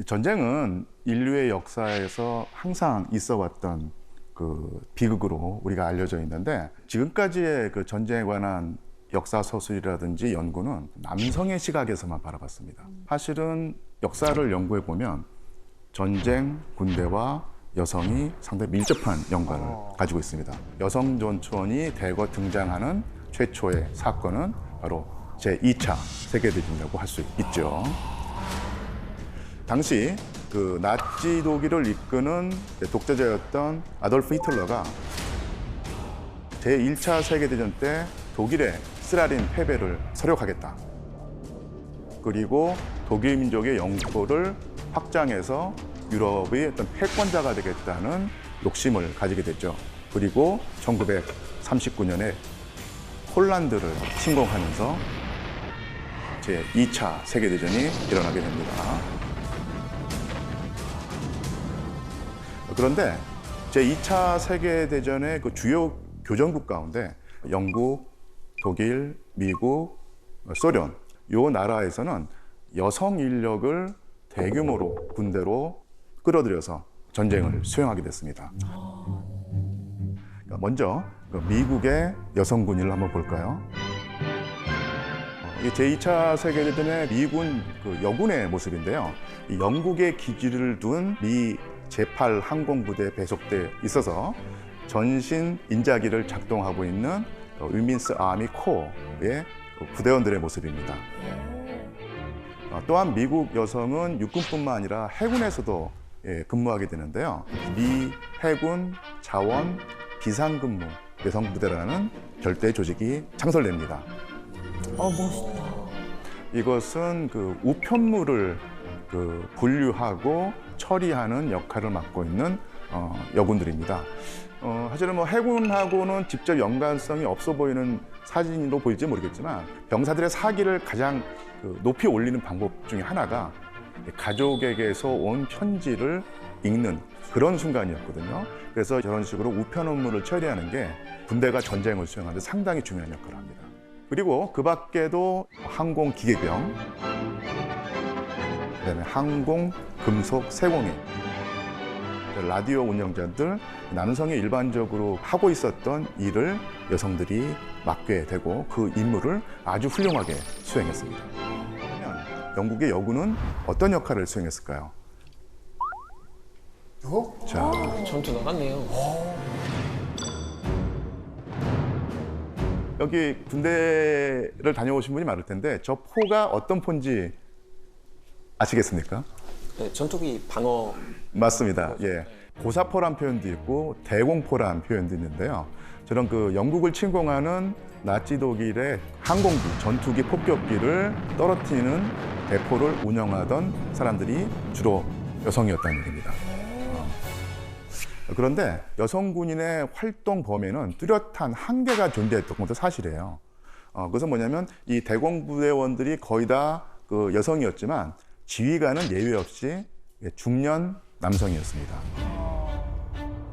전쟁은 인류의 역사에서 항상 있어 왔던 그 비극으로 우리가 알려져 있는데, 지금까지의 그 전쟁에 관한 역사 서술이라든지 연구는 남성의 시각에서만 바라봤습니다. 사실은 역사를 연구해 보면 전쟁, 군대와 여성이 상당히 밀접한 연관을 가지고 있습니다. 여성 전투원이 대거 등장하는 최초의 사건은 바로 제2차 세계대전이라고 할 수 있죠. 당시 그 나치 독일을 이끄는 독재자였던 아돌프 히틀러가 제1차 세계대전 때 독일의 스탈린 패배를 서력하겠다. 그리고 독일 민족의 영토를 확장해서 유럽의 어떤 패권자가 되겠다는 욕심을 가지게 됐죠. 그리고 1939년에 폴란드를 침공하면서 제2차 세계대전이 일어나게 됩니다. 그런데 제2차 세계대전의 그 주요 교전국 가운데 영국, 독일, 미국, 소련 요 나라에서는 여성 인력을 대규모로 군대로 끌어들여서 전쟁을 수행하게 됐습니다. 먼저 미국의 여성 군인을 한번 볼까요? 제2차 세계대전의 미군 그 여군의 모습인데요. 영국의 기지를 둔 미 제8 항공부대에 배속돼 있어서 전신 인자기를 작동하고 있는 위민스 아미 코어의 부대원들의 모습입니다. 또한 미국 여성은 육군뿐만 아니라 해군에서도 근무하게 되는데요. 미 해군 자원 비상근무 여성부대라는 별도의 조직이 창설됩니다. 멋있다. 이것은 그 우편물을 그 분류하고 처리하는 역할을 맡고 있는 여군들입니다. 사실은 뭐 해군하고는 직접 연관성이 없어 보이는 사진으로 보일지 모르겠지만, 병사들의 사기를 가장 높이 올리는 방법 중에 하나가 가족에게서 온 편지를 읽는 그런 순간이었거든요. 그래서 이런 식으로 우편 업무를 처리하는 게 군대가 전쟁을 수행하는 데 상당히 중요한 역할을 합니다. 그리고 그 밖에도 항공기계병, 그다음에 항공, 금속, 세공인, 라디오 운영자들, 남성이 일반적으로 하고 있었던 일을 여성들이 맡게 되고 그 임무를 아주 훌륭하게 수행했습니다. 영국의 여군은 어떤 역할을 수행했을까요? 자, 전투 나갔네요. 여기 군대를 다녀오신 분이 많을 텐데 저 포가 어떤 포인지 아시겠습니까? 네, 전투기 방어. 맞습니다. 예. 고사포란 표현도 있고 대공포란 표현도 있는데요. 저런 그 영국을 침공하는 나치 독일의 항공기, 전투기, 폭격기를 떨어뜨리는 대포를 운영하던 사람들이 주로 여성이었다는 얘기입니다. 그런데 여성 군인의 활동 범위는 뚜렷한 한계가 존재했던 것도 사실이에요. 그것은 뭐냐면 이 대공부대원들이 거의 다 그 여성이었지만 지휘관은 예외 없이 중년 남성이었습니다.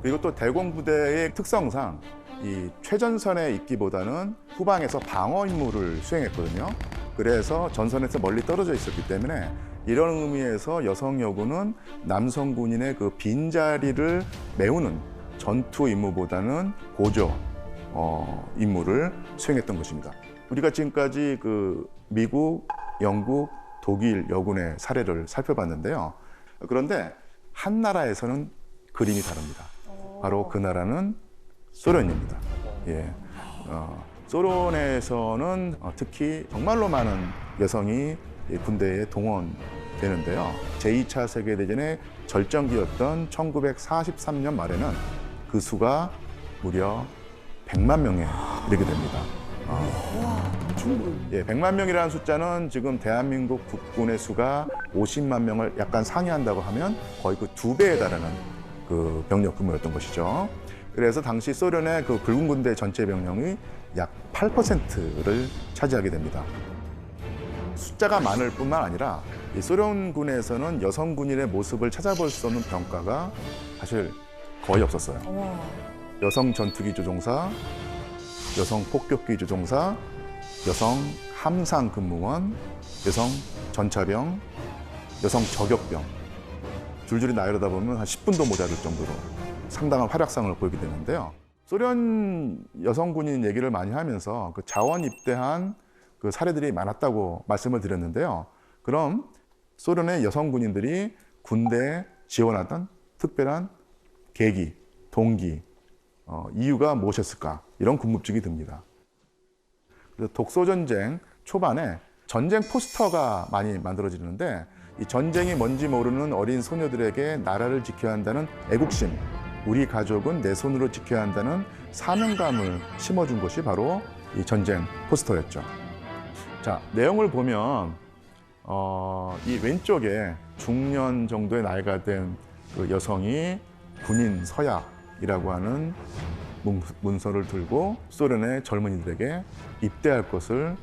그리고 또 대공부대의 특성상 이 최전선에 있기보다는 후방에서 방어 임무를 수행했거든요. 그래서 전선에서 멀리 떨어져 있었기 때문에 이런 의미에서 여성 여군은 남성 군인의 그 빈자리를 메우는 전투 임무보다는 보조 임무를 수행했던 것입니다. 우리가 지금까지 그 미국, 영국, 독일 여군의 사례를 살펴봤는데요. 그런데 한 나라에서는 그림이 다릅니다. 바로 그 나라는 소련입니다. 예. 소련에서는 특히 정말로 많은 여성이 군대에 동원되는데요. 제2차 세계대전의 절정기였던 1943년 말에는 그 수가 무려 100만 명에 이르게 됩니다. 예, 100만 명이라는 숫자는 지금 대한민국 국군의 수가 50만 명을 약간 상회한다고 하면 거의 그 2배에 달하는 그 병력 규모였던 것이죠. 그래서 당시 소련의 그 붉은 군대 전체 병력이 약 8%를 차지하게 됩니다. 숫자가 많을 뿐만 아니라 이 소련군에서는 여성 군인의 모습을 찾아볼 수 없는 병과가 사실 거의 없었어요. 여성 전투기 조종사, 여성 폭격기 조종사, 여성 함상 근무원, 여성 전차병, 여성 저격병 줄줄이 나열하다 보면 한 10분도 모자랄 정도로 상당한 활약상을 보이게 되는데요. 소련 여성 군인 얘기를 많이 하면서 그 자원 입대한 그 사례들이 많았다고 말씀을 드렸는데요. 그럼 소련의 여성 군인들이 군대에 지원하던 특별한 계기, 동기, 이유가 무엇이었을까? 이런 궁금증이 듭니다. 그래서 독소전쟁 초반에 전쟁 포스터가 많이 만들어지는데 이 전쟁이 뭔지 모르는 어린 소녀들에게 나라를 지켜야 한다는 애국심, 우리 가족은 내 손으로 지켜야 한다는 사명감을 심어준 것이 바로 이 전쟁 포스터였죠. 자, 내용을 보면 이 왼쪽에 중년 정도의 나이가 된 그 여성이 군인 서약이라고 하는 문서를 들고 소련의 젊은이들에게 입대할 것을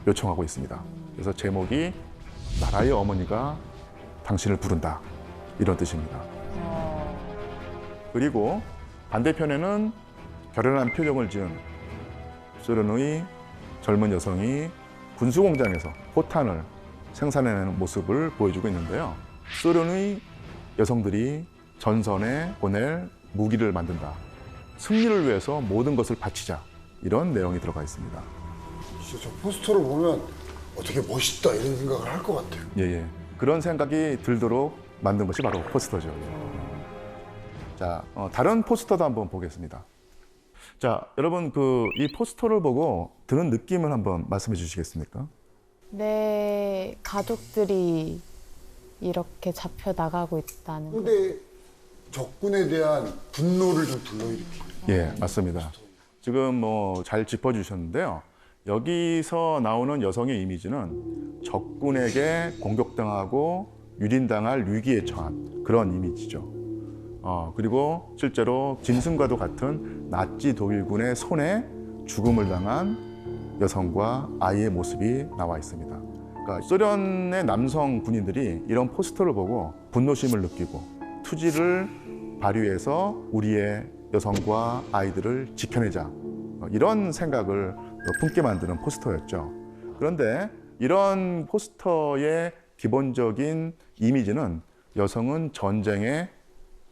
요청하고 있습니다. 그래서 제목이 나라의 어머니가 당신을 부른다, 이런 뜻입니다. 그리고 반대편에는 결연한 표정을 지은 소련의 젊은 여성이 군수공장에서 포탄을 생산해내는 모습을 보여주고 있는데요. 소련의 여성들이 전선에 보낼 무기를 만든다. 승리를 위해서 모든 것을 바치자. 이런 내용이 들어가 있습니다. 진짜 저 포스터를 보면 어떻게 멋있다 이런 생각을 할 것 같아요. 예. 그런 생각이 들도록 만든 것이 바로 포스터죠. 자, 다른 포스터도 한번 보겠습니다. 자, 여러분 이 포스터를 보고 드는 느낌을 한번 말씀해 주시겠습니까? 내 가족들이 이렇게 잡혀 나가고 있다는 거. 근데 적군에 대한 분노를 좀 불러일으키는. 예, 맞습니다. 지금 잘 짚어주셨는데요. 여기서 나오는 여성의 이미지는 적군에게 공격당하고 유린당할 위기에 처한 그런 이미지죠. 그리고 실제로 짐승과도 같은 나치 독일군의 손에 죽음을 당한 여성과 아이의 모습이 나와 있습니다. 그러니까 소련의 남성 군인들이 이런 포스터를 보고 분노심을 느끼고 투지를 발휘해서 우리의 여성과 아이들을 지켜내자, 이런 생각을 품게 만드는 포스터였죠. 그런데 이런 포스터의 기본적인 이미지는 여성은 전쟁의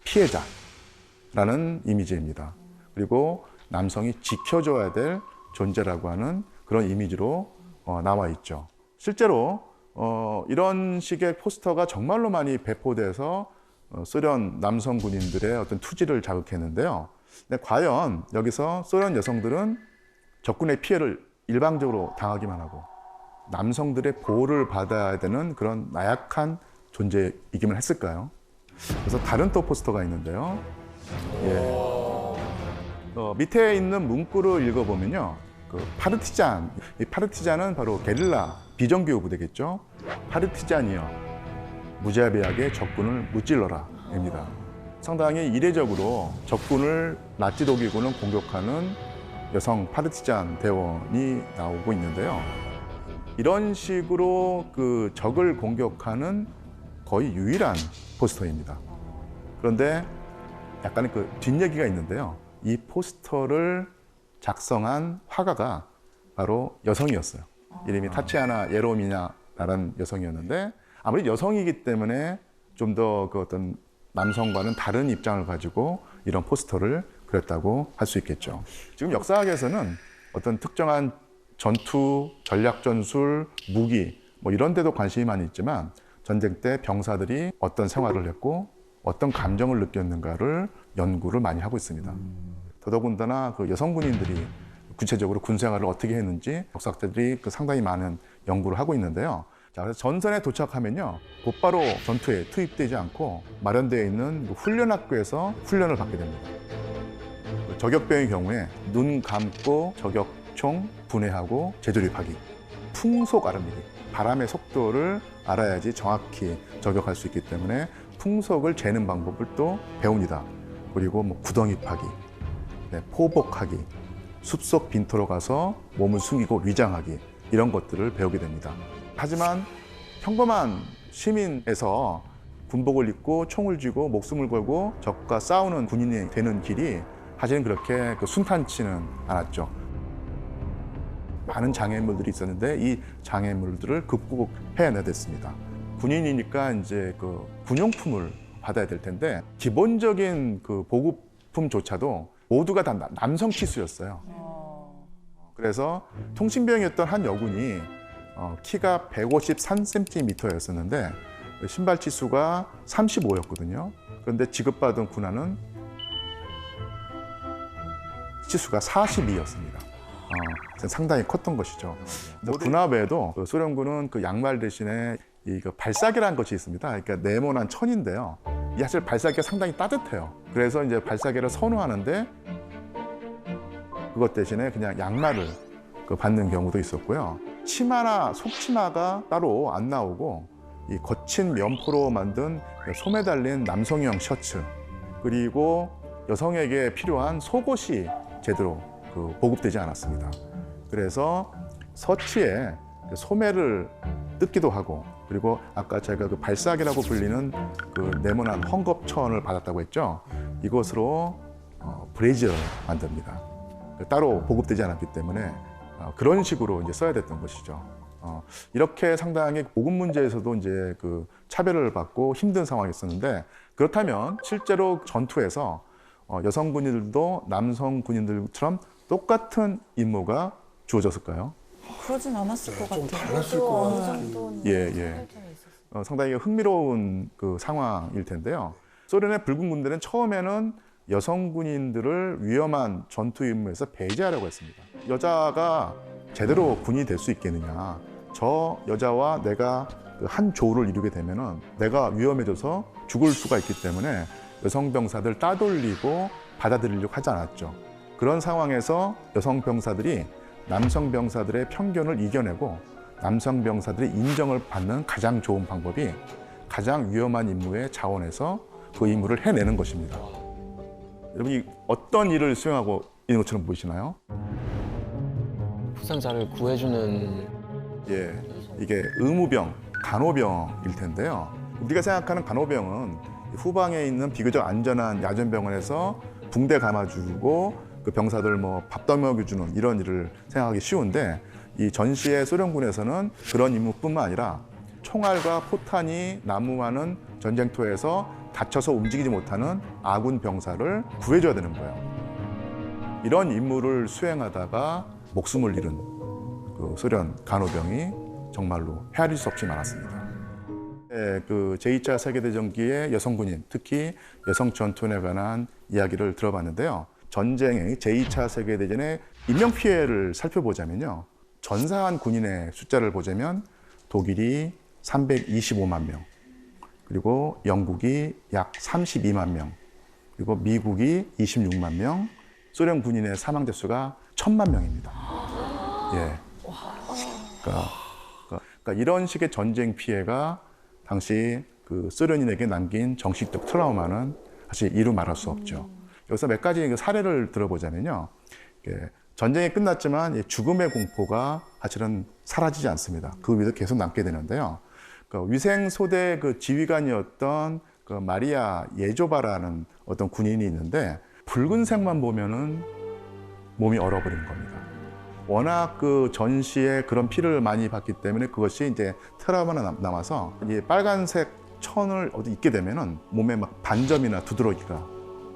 피해자라는 이미지입니다. 그리고 남성이 지켜줘야 될 존재라고 하는 그런 이미지로 나와 있죠. 실제로 이런 식의 포스터가 정말로 많이 배포돼서 소련 남성 군인들의 어떤 투지를 자극했는데요. 근데 과연 여기서 소련 여성들은 적군의 피해를 일방적으로 당하기만 하고 남성들의 보호를 받아야 되는 그런 나약한 존재이기만 했을까요? 그래서 다른 또 포스터가 있는데요. 밑에 있는 문구를 읽어보면요. 파르티잔, 이 파르티잔은 바로 게릴라 비정규 부대겠죠. 파르티잔이여, 무자비하게 적군을 무찔러라입니다. 상당히 이례적으로 적군을 나치 독일군을 공격하는 여성 파르티잔 대원이 나오고 있는데요. 이런 식으로 그 적을 공격하는 거의 유일한 포스터입니다. 그런데 약간의 그 뒷얘기가 있는데요. 이 포스터를 작성한 화가가 바로 여성이었어요. 이름이 타치아나 예로미냐라는 여성이었는데 아무리 여성이기 때문에 좀 더 그 어떤 남성과는 다른 입장을 가지고 이런 포스터를 그렸다고 할 수 있겠죠. 지금 역사학에서는 어떤 특정한 전투, 전략 전술, 무기 이런 데도 관심이 많이 있지만 전쟁 때 병사들이 어떤 생활을 했고 어떤 감정을 느꼈는가를 연구를 많이 하고 있습니다. 더더군다나 그 여성 군인들이 구체적으로 군 생활을 어떻게 했는지 역사학자들이 상당히 많은 연구를 하고 있는데요. 자, 그래서 전선에 도착하면요, 곧바로 전투에 투입되지 않고 마련되어 있는 훈련학교에서 훈련을 받게 됩니다. 저격병의 경우에 눈 감고 저격총 분해하고 재조립하기, 풍속 알아내기, 바람의 속도를 알아야지 정확히 저격할 수 있기 때문에 풍속을 재는 방법을 또 배웁니다. 그리고 구덩이 파기, 포복하기, 숲속 빈터로 가서 몸을 숨기고 위장하기, 이런 것들을 배우게 됩니다. 하지만 평범한 시민에서 군복을 입고 총을 쥐고 목숨을 걸고 적과 싸우는 군인이 되는 길이 사실은 그렇게 순탄치는 않았죠. 많은 장애물들이 있었는데 이 장애물들을 극복해내야 됐습니다. 군인이니까 이제 군용품을 받아야 될 텐데 기본적인 그 보급품조차도 모두가 다 남성 치수였어요. 그래서 통신병이었던 한 여군이 키가 153cm였었는데 신발 치수가 35였거든요. 그런데 지급받은 군화는 치수가 42였습니다. 상당히 컸던 것이죠. 군화 외에도 그 소련군은 그 양말 대신에 이 발사계라는 것이 있습니다. 그러니까 네모난 천인데요. 이 사실 발사계가 상당히 따뜻해요. 그래서 이제 발사계를 선호하는데 그것 대신에 그냥 양말을 받는 경우도 있었고요. 치마나 속치마가 따로 안 나오고 이 거친 면포로 만든 소매 달린 남성용 셔츠 그리고 여성에게 필요한 속옷이 제대로 보급되지 않았습니다. 그래서 서치에 소매를 뜯기도 하고 그리고 아까 제가 그 발사계라고 불리는 그 네모난 헝겊천을 받았다고 했죠. 이것으로 브레이즈를 만듭니다. 따로 보급되지 않았기 때문에 그런 식으로 이제 써야 됐던 것이죠. 이렇게 상당히 보급 문제에서도 이제 그 차별을 받고 힘든 상황이었었는데 그렇다면 실제로 전투에서 여성 군인들도 남성 군인들처럼 똑같은 임무가 주어졌을까요? 그러진 않았을 것 좀 같아요. 달랐을 것 같아요. 예. 상당히 흥미로운 그 상황일 텐데요. 소련의 붉은 군대는 처음에는 여성 군인들을 위험한 전투 임무에서 배제하려고 했습니다. 여자가 제대로 군인이 될 수 있겠느냐. 저 여자와 내가 한 조를 이루게 되면은 내가 위험해져서 죽을 수가 있기 때문에 여성 병사들 따돌리고 받아들이려고 하지 않았죠. 그런 상황에서 여성 병사들이 남성 병사들의 편견을 이겨내고 남성 병사들의 인정을 받는 가장 좋은 방법이 가장 위험한 임무의 자원에서 그 임무를 해내는 것입니다. 여러분이 어떤 일을 수행하고 있는 것처럼 보이시나요? 부상자를 구해주는 예, 이게 의무병, 간호병일 텐데요. 우리가 생각하는 간호병은 후방에 있는 비교적 안전한 야전병원에서 붕대 감아주고 그 병사들 뭐 밥도 먹여주는 이런 일을 생각하기 쉬운데 이 전시의 소련군에서는 그런 임무뿐만 아니라 총알과 포탄이 난무하는 전쟁터에서 다쳐서 움직이지 못하는 아군 병사를 구해줘야 되는 거예요. 이런 임무를 수행하다가 목숨을 잃은 그 소련 간호병이 정말로 헤아릴 수 없이 많았습니다. 그 제2차 세계대전기의 여성 군인, 특히 여성 전투원에 관한 이야기를 들어봤는데요. 전쟁의 제2차 세계대전의 인명피해를 살펴보자면요. 전사한 군인의 숫자를 보자면 독일이 325만 명, 그리고 영국이 약 32만 명, 그리고 미국이 26만 명, 소련 군인의 사망 대수가 1,000만 명입니다. 예. 그러니까 이런 식의 전쟁 피해가 당시 그 소련인에게 남긴 정신적 트라우마는 사실 이루 말할 수 없죠. 여기서 몇 가지 사례를 들어보자면요. 전쟁이 끝났지만 죽음의 공포가 사실은 사라지지 않습니다. 그 위에서 계속 남게 되는데요. 위생소대 그 지휘관이었던 그 마리아 예조바라는 어떤 군인이 있는데 붉은색만 보면은 몸이 얼어버리는 겁니다. 워낙 그 전시에 그런 피를 많이 봤기 때문에 그것이 이제 트라우마가 남아서 이 빨간색 천을 어디 입게 되면은 몸에 막 반점이나 두드러기가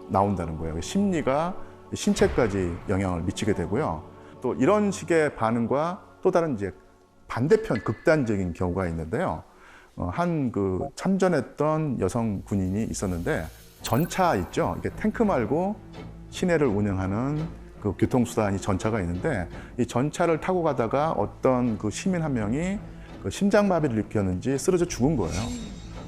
나온다는 거예요. 심리가 신체까지 영향을 미치게 되고요. 또 이런 식의 반응과 또 다른 이제 반대편 극단적인 경우가 있는데요. 한 그 참전했던 여성 군인이 있었는데 전차 있죠. 이게 탱크 말고 시내를 운영하는 그 교통수단이 전차가 있는데 이 전차를 타고 가다가 어떤 그 시민 한 명이 그 심장마비를 일으켰는지 쓰러져 죽은 거예요.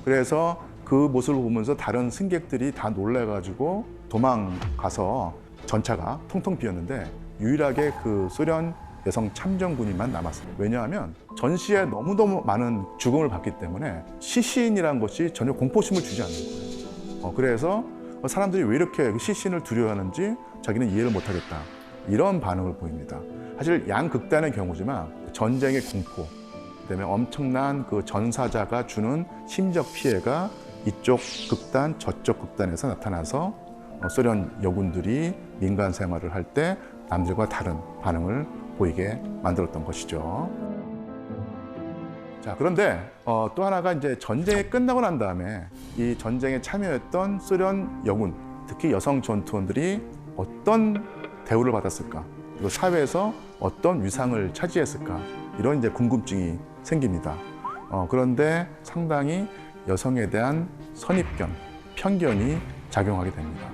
그래서 그 모습을 보면서 다른 승객들이 다 놀래가지고 도망가서 전차가 통통 비었는데 유일하게 그 소련 여성 참전군인만 남았어요. 왜냐하면 전시에 너무너무 많은 죽음을 봤기 때문에 시신이란 것이 전혀 공포심을 주지 않는 거예요. 그래서 사람들이 왜 이렇게 시신을 두려워하는지 자기는 이해를 못하겠다. 이런 반응을 보입니다. 사실 양극단의 경우지만 전쟁의 공포, 그다음에 엄청난 그 전사자가 주는 심적 피해가 이쪽 극단, 저쪽 극단에서 나타나서 소련 여군들이 민간 생활을 할 때 남들과 다른 반응을 보이게 만들었던 것이죠. 자, 자, 그런데 또 하나가 이제 전쟁이 끝나고 난 다음에 이 전쟁에 참여했던 소련 영군, 특히 여성 전투원들이 어떤 대우를 받았을까? 그리고 사회에서 어떤 위상을 차지했을까? 이런 이제 궁금증이 생깁니다. 그런데 상당히 여성에 대한 선입견, 편견이 작용하게 됩니다.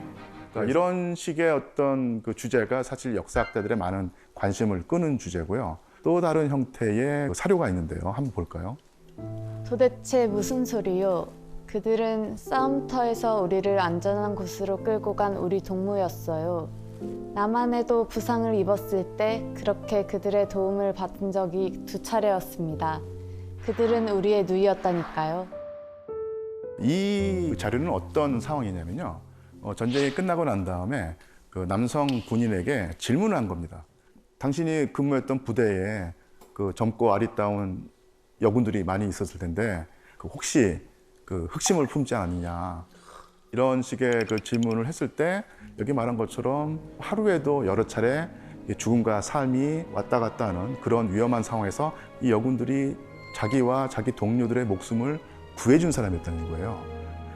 그러니까 이런 식의 어떤 그 주제가 사실 역사학자들의 많은 관심을 끄는 주제고요. 또 다른 형태의 사료가 있는데요. 한번 볼까요? 도대체 무슨 소리요? 그들은 싸움터에서 우리를 안전한 곳으로 끌고 간 우리 동무였어요. 나만 해도 부상을 입었을 때 그렇게 그들의 도움을 받은 적이 2차례였습니다. 그들은 우리의 누이였다니까요. 이 자료는 어떤 상황이냐면요. 전쟁이 끝나고 난 다음에 그 남성 군인에게 질문을 한 겁니다. 당신이 근무했던 부대에 그 젊고 아리따운 여군들이 많이 있었을 텐데 그 혹시 그 흑심을 품지 않느냐 이런 식의 그 질문을 했을 때 여기 말한 것처럼 하루에도 여러 차례 죽음과 삶이 왔다 갔다 하는 그런 위험한 상황에서 이 여군들이 자기와 자기 동료들의 목숨을 구해준 사람이었다는 거예요.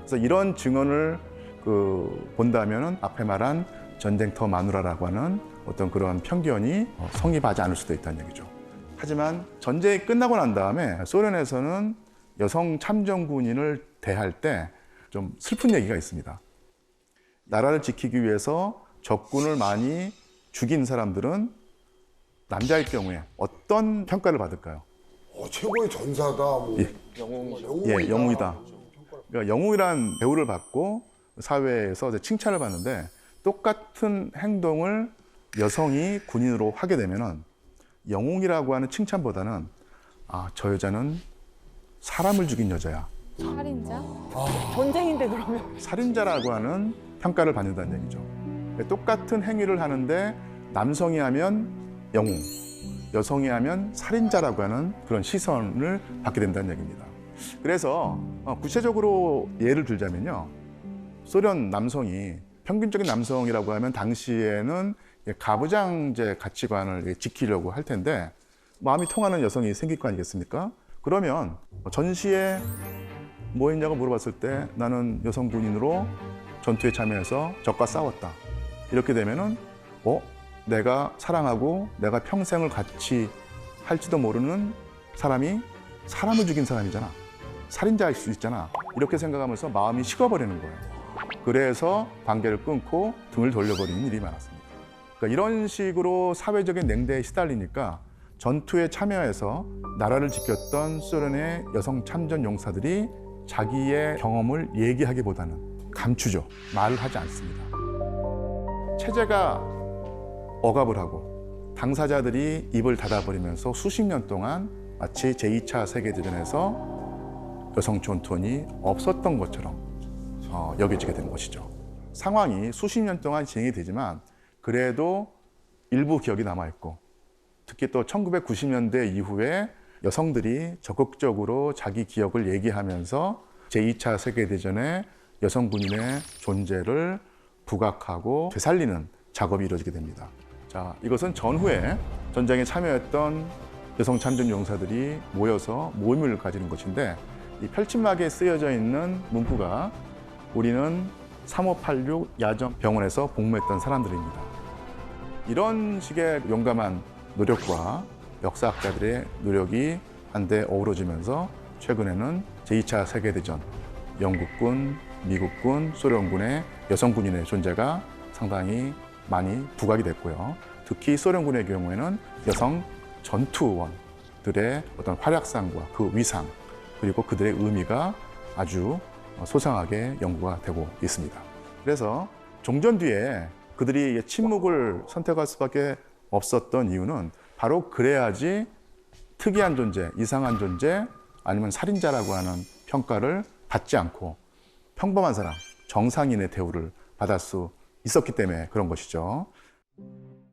그래서 이런 증언을 본다면은 앞에 말한 전쟁터 마누라라고 하는 어떤 그런 편견이 성립하지 않을 수도 있다는 얘기죠. 하지만 전쟁이 끝나고 난 다음에 소련에서는 여성 참전군인을 대할 때 좀 슬픈 얘기가 있습니다. 나라를 지키기 위해서 적군을 많이 죽인 사람들은 남자일 경우에 어떤 평가를 받을까요? 최고의 전사다. 뭐. 예. 영웅이다. 영웅이다. 그러니까 영웅이란 대우를 받고 사회에서 이제 칭찬을 받는데 똑같은 행동을 여성이 군인으로 하게 되면은 영웅이라고 하는 칭찬보다는 저 여자는 사람을 죽인 여자야. 살인자? 전쟁인데 그러면 살인자라고 하는 평가를 받는다는 얘기죠. 똑같은 행위를 하는데 남성이 하면 영웅, 여성이 하면 살인자라고 하는 그런 시선을 받게 된다는 얘기입니다. 그래서 구체적으로 예를 들자면요. 소련 남성이 평균적인 남성이라고 하면 당시에는 가부장제 가치관을 지키려고 할 텐데 마음이 통하는 여성이 생길 거 아니겠습니까? 그러면 전시에 뭐 했냐고 물어봤을 때 나는 여성 군인으로 전투에 참여해서 적과 싸웠다. 이렇게 되면은 내가 사랑하고 내가 평생을 같이 할지도 모르는 사람이 사람을 죽인 사람이잖아. 살인자일 수 있잖아. 이렇게 생각하면서 마음이 식어버리는 거예요. 그래서 관계를 끊고 등을 돌려버리는 일이 많았습니다. 그러니까 이런 식으로 사회적인 냉대에 시달리니까 전투에 참여해서 나라를 지켰던 소련의 여성 참전 용사들이 자기의 경험을 얘기하기보다는 감추죠. 말을 하지 않습니다. 체제가 억압을 하고 당사자들이 입을 닫아버리면서 수십 년 동안 마치 제2차 세계대전에서 여성 전투원이 없었던 것처럼 여겨지게 되는 것이죠. 상황이 수십 년 동안 진행이 되지만 그래도 일부 기억이 남아있고 특히 또 1990년대 이후에 여성들이 적극적으로 자기 기억을 얘기하면서 제2차 세계대전의 여성 군인의 존재를 부각하고 되살리는 작업이 이루어지게 됩니다. 자, 이것은 전후에 전쟁에 참여했던 여성 참전 용사들이 모여서 모임을 가지는 것인데 이 펼침막에 쓰여져 있는 문구가 우리는 3586 야전 병원에서 복무했던 사람들입니다. 이런 식의 용감한 노력과 역사학자들의 노력이 한데 어우러지면서 최근에는 제2차 세계대전, 영국군, 미국군, 소련군의 여성 군인의 존재가 상당히 많이 부각이 됐고요. 특히 소련군의 경우에는 여성 전투원들의 어떤 활약상과 그 위상, 그리고 그들의 의미가 아주 소상하게 연구가 되고 있습니다. 그래서 종전 뒤에 그들이 침묵을 선택할 수밖에 없었던 이유는 바로 그래야지 특이한 존재, 이상한 존재, 아니면 살인자라고 하는 평가를 받지 않고 평범한 사람, 정상인의 대우를 받을 수 있었기 때문에 그런 것이죠.